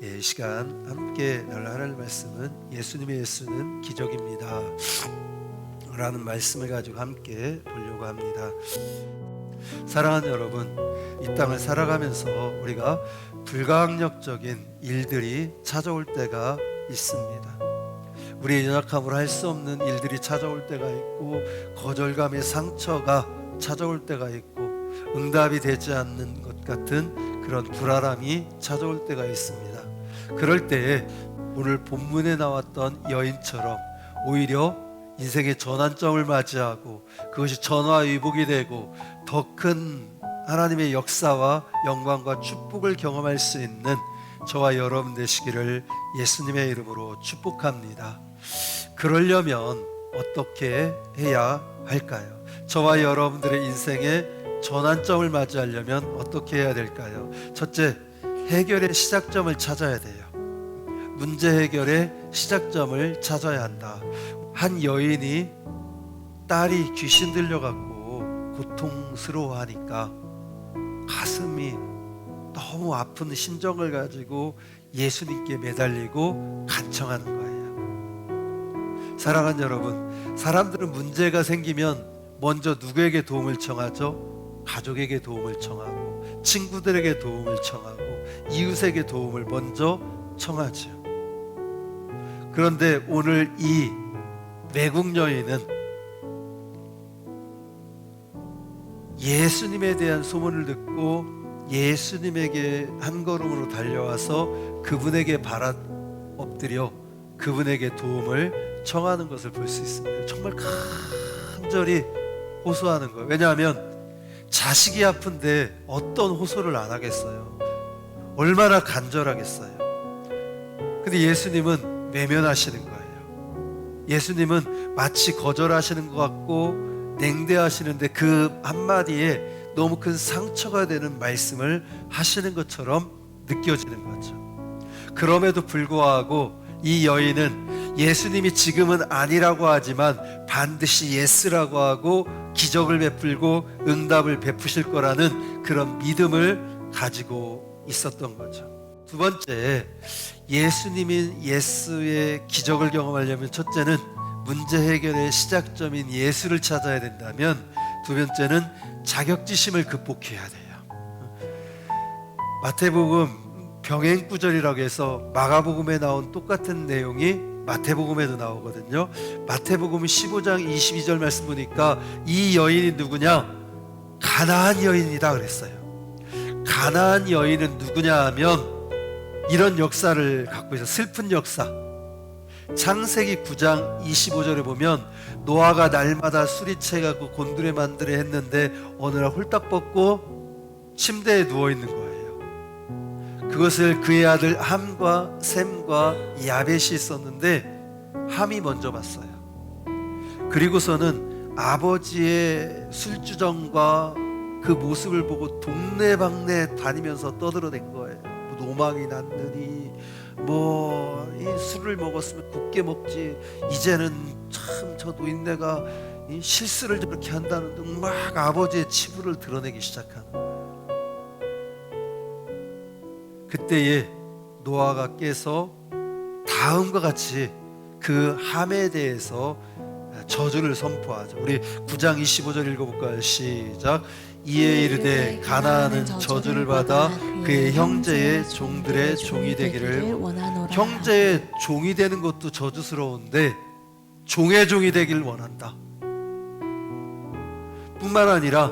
이 시간 함께 나눌 하나님 말씀은 예수님의 예수는 기적입니다 라는 말씀을 가지고 함께 보려고 합니다. 사랑하는 여러분, 이 땅을 살아가면서 우리가 불가항력적인 일들이 찾아올 때가 있습니다. 우리의 연약함으로 할 수 없는 일들이 찾아올 때가 있고, 거절감의 상처가 찾아올 때가 있고, 응답이 되지 않는 것 같은 그런 불안함이 찾아올 때가 있습니다. 그럴 때에 오늘 본문에 나왔던 여인처럼 오히려 인생의 전환점을 맞이하고 그것이 전화위복이 되고 더 큰 하나님의 역사와 영광과 축복을 경험할 수 있는 저와 여러분 되시기를 예수님의 이름으로 축복합니다. 그러려면 어떻게 해야 할까요? 저와 여러분들의 인생의 전환점을 맞이하려면 어떻게 해야 될까요? 첫째, 해결의 시작점을 찾아야 돼요. 문제 해결의 시작점을 찾아야 한다. 한 여인이 딸이 귀신 들려갖고 고통스러워하니까 가슴이 너무 아픈 심정을 가지고 예수님께 매달리고 간청하는 거예요. 사랑하는 여러분, 사람들은 문제가 생기면 먼저 누구에게 도움을 청하죠? 가족에게 도움을 청하고, 친구들에게 도움을 청하고, 이웃에게 도움을 먼저 청하죠. 그런데 오늘 이 외국 여인은 예수님에 대한 소문을 듣고 예수님에게 한 걸음으로 달려와서 그분에게 엎드려 그분에게 도움을 청하는 것을 볼 수 있습니다. 정말 간절히 호소하는 거예요. 왜냐하면 자식이 아픈데 어떤 호소를 안 하겠어요? 얼마나 간절하겠어요? 근데 예수님은 외면하시는 거예요. 예수님은 마치 거절하시는 것 같고 냉대하시는데 그 한마디에 너무 큰 상처가 되는 말씀을 하시는 것처럼 느껴지는 거죠. 그럼에도 불구하고 이 여인은 예수님이 지금은 아니라고 하지만 반드시 예스라고 하고 기적을 베풀고 응답을 베푸실 거라는 그런 믿음을 가지고 있었던 거죠. 두 번째, 예수님이 예수의 기적을 경험하려면 첫째는 문제 해결의 시작점인 예수를 찾아야 된다면, 두 번째는 자격지심을 극복해야 돼요. 마태복음 병행구절이라고 해서 마가복음에 나온 똑같은 내용이 마태복음에도 나오거든요. 마태복음 15장 22절 말씀 보니까 이 여인이 누구냐? 가나안 여인이다 그랬어요. 가나안 여인은 누구냐 하면 이런 역사를 갖고 있어. 슬픈 역사. 창세기 9장 25절에 보면 노아가 날마다 술이 채갖고 곤두레 만드레 했는데 어느 날 홀딱 벗고 침대에 누워있는 거예요. 그것을 그의 아들 함과 셈과 야벳이 있었는데 함이 먼저 봤어요. 그리고서는 아버지의 술주정과 그 모습을 보고 동네방네 다니면서 떠들어댄 거예요. 뭐 노망이 났느니 이 술을 먹었으면 굳게 먹지, 이제는 참 저 노인네가 이 실수를 저렇게 한다는 등 막 아버지의 치부를 드러내기 시작하는 거예요. 그때에 노아가 깨서 다음과 같이 그 함에 대해서 저주를 선포하죠. 우리 9장 25절 읽어볼까요? 시작. 이에 이르되 가나안은 저주를 받아 그의 형제의 종들의 종이 되기를 원하노라. 형제의 종이 되는 것도 저주스러운데 종의 종이 되기를 원한다. 뿐만 아니라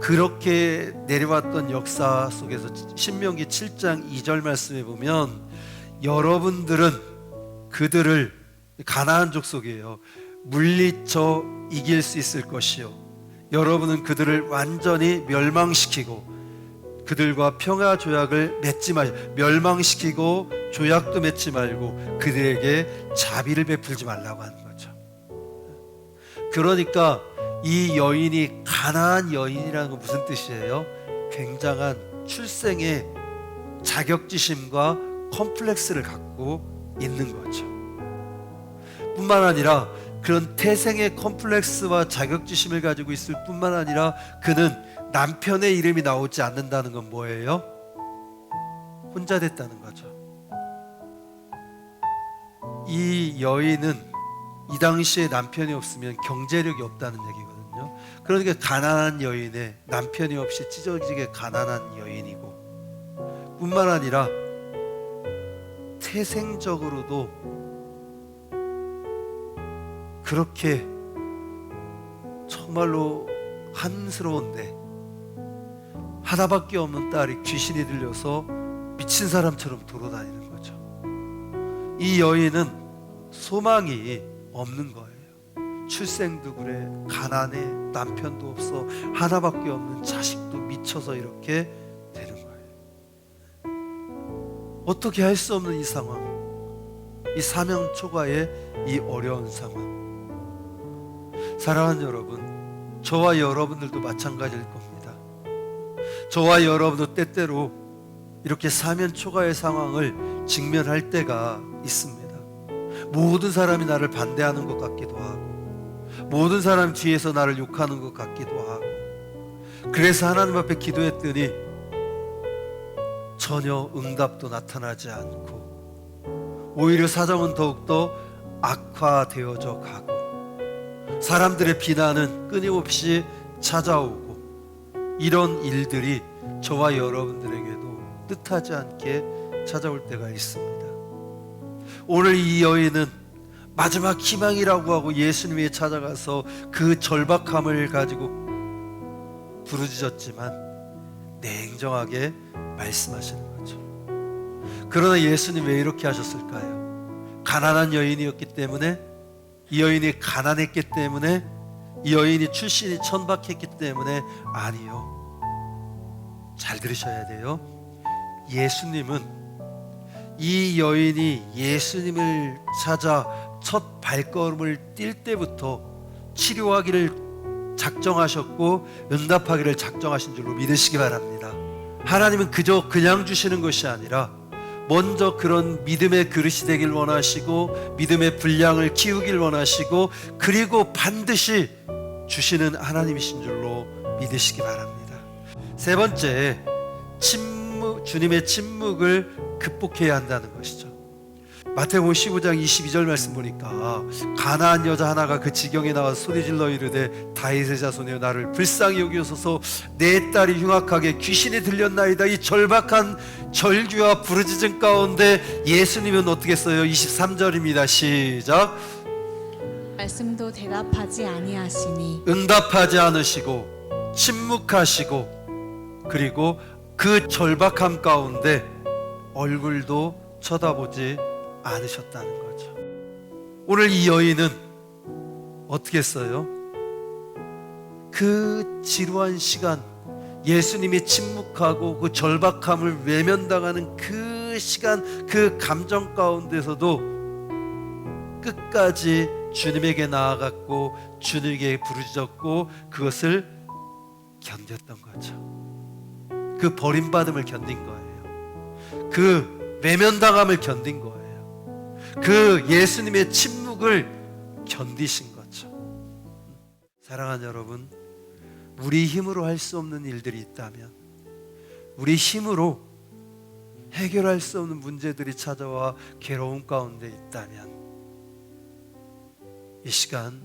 그렇게 내려왔던 역사 속에서 신명기 7장 2절 말씀에 보면 여러분들은 그들을, 가나안 족속이에요, 물리쳐 이길 수 있을 것이요, 여러분은 그들을 완전히 멸망시키고 그들과 평화 조약을 맺지 마시고, 멸망시키고 조약도 맺지 말고 그들에게 자비를 베풀지 말라고 하는 거죠. 그러니까 이 여인이 가나안 여인이라는 건 무슨 뜻이에요? 굉장한 출생의 자격지심과 컴플렉스를 갖고 있는 거죠. 뿐만 아니라 그런 태생의 컴플렉스와 자격지심을 가지고 있을 뿐만 아니라 그는 남편의 이름이 나오지 않는다는 건 뭐예요? 혼자 됐다는 거죠. 이 여인은 이 당시에 남편이 없으면 경제력이 없다는 얘기거든요. 그러니까 가난한 여인에 남편이 없이 찢어지게 가난한 여인이고, 뿐만 아니라 태생적으로도 그렇게 정말로 한스러운데 하나밖에 없는 딸이 귀신이 들려서 미친 사람처럼 돌아다니는 거죠. 이 여인은 소망이 없는 거예요. 출생도 그래, 가난해, 남편도 없어, 하나밖에 없는 자식도 미쳐서 이렇게 되는 거예요. 어떻게 할 수 없는 이 상황, 이 사명 초과의 이 어려운 상황. 사랑하는 여러분, 저와 여러분들도 마찬가지일 겁니다. 저와 여러분도 때때로 이렇게 사면 초과의 상황을 직면할 때가 있습니다. 모든 사람이 나를 반대하는 것 같기도 하고, 모든 사람이 뒤에서 나를 욕하는 것 같기도 하고, 그래서 하나님 앞에 기도했더니 전혀 응답도 나타나지 않고 오히려 사정은 더욱더 악화되어져 가고, 사람들의 비난은 끊임없이 찾아오고, 이런 일들이 저와 여러분들에게도 뜻하지 않게 찾아올 때가 있습니다. 오늘 이 여인은 마지막 희망이라고 하고 예수님이 찾아가서 그 절박함을 가지고 부르짖었지만 냉정하게 말씀하시는 거죠. 그러나 예수님 왜 이렇게 하셨을까요? 가난한 여인이었기 때문에? 이 여인이 가난했기 때문에? 이 여인이 출신이 천박했기 때문에? 아니요. 잘 들으셔야 돼요. 예수님은 이 여인이 예수님을 찾아 첫 발걸음을 뛸 때부터 치료하기를 작정하셨고 응답하기를 작정하신 줄로 믿으시기 바랍니다. 하나님은 그저 그냥 주시는 것이 아니라 먼저 그런 믿음의 그릇이 되길 원하시고, 믿음의 분량을 키우길 원하시고, 그리고 반드시 주시는 하나님이신 줄로 믿으시기 바랍니다. 세 번째, 주님의 침묵을 극복해야 한다는 것이죠. 마태복음 15장 22절 말씀 보니까 가나안 여자 하나가 그 지경에 나와서 소리질러 이르되 다윗의 자손이여 나를 불쌍히 여기소서, 내 딸이 흉악하게 귀신이 들렸나이다. 이 절박한 절규와 부르짖음 가운데 예수님은 어떻게 했어요? 23절입니다. 시작. 말씀도 대답하지 아니하시니 응답하지 않으시고 침묵하시고, 그리고 그 절박함 가운데 얼굴도 쳐다보지 않으셨다는 거죠. 오늘 이 여인은 어떻게 했어요? 그 지루한 시간, 예수님이 침묵하고 그 절박함을 외면당하는 그 시간, 그 감정 가운데서도 끝까지 주님에게 나아갔고 주님에게 부르짖었고 그것을 견뎠던 거죠. 그 버림받음을 견딘 거예요. 그 외면당함을 견딘 거예요. 그 예수님의 침묵을 견디신 거죠. 사랑하는 여러분, 우리 힘으로 할 수 없는 일들이 있다면, 우리 힘으로 해결할 수 없는 문제들이 찾아와 괴로움 가운데 있다면, 이 시간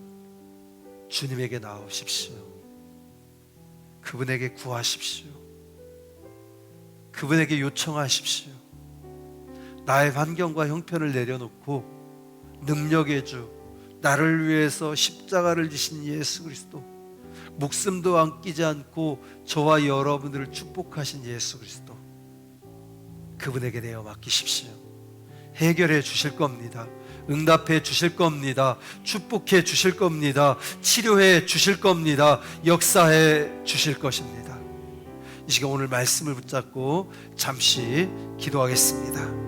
주님에게 나오십시오. 그분에게 구하십시오. 그분에게 요청하십시오. 나의 환경과 형편을 내려놓고 능력의 주, 나를 위해서 십자가를 지신 예수 그리스도, 목숨도 아끼지 않고 저와 여러분들을 축복하신 예수 그리스도, 그분에게 내어 맡기십시오. 해결해 주실 겁니다. 응답해 주실 겁니다. 축복해 주실 겁니다. 치료해 주실 겁니다. 역사해 주실 것입니다. 이 시간 오늘 말씀을 붙잡고 잠시 기도하겠습니다.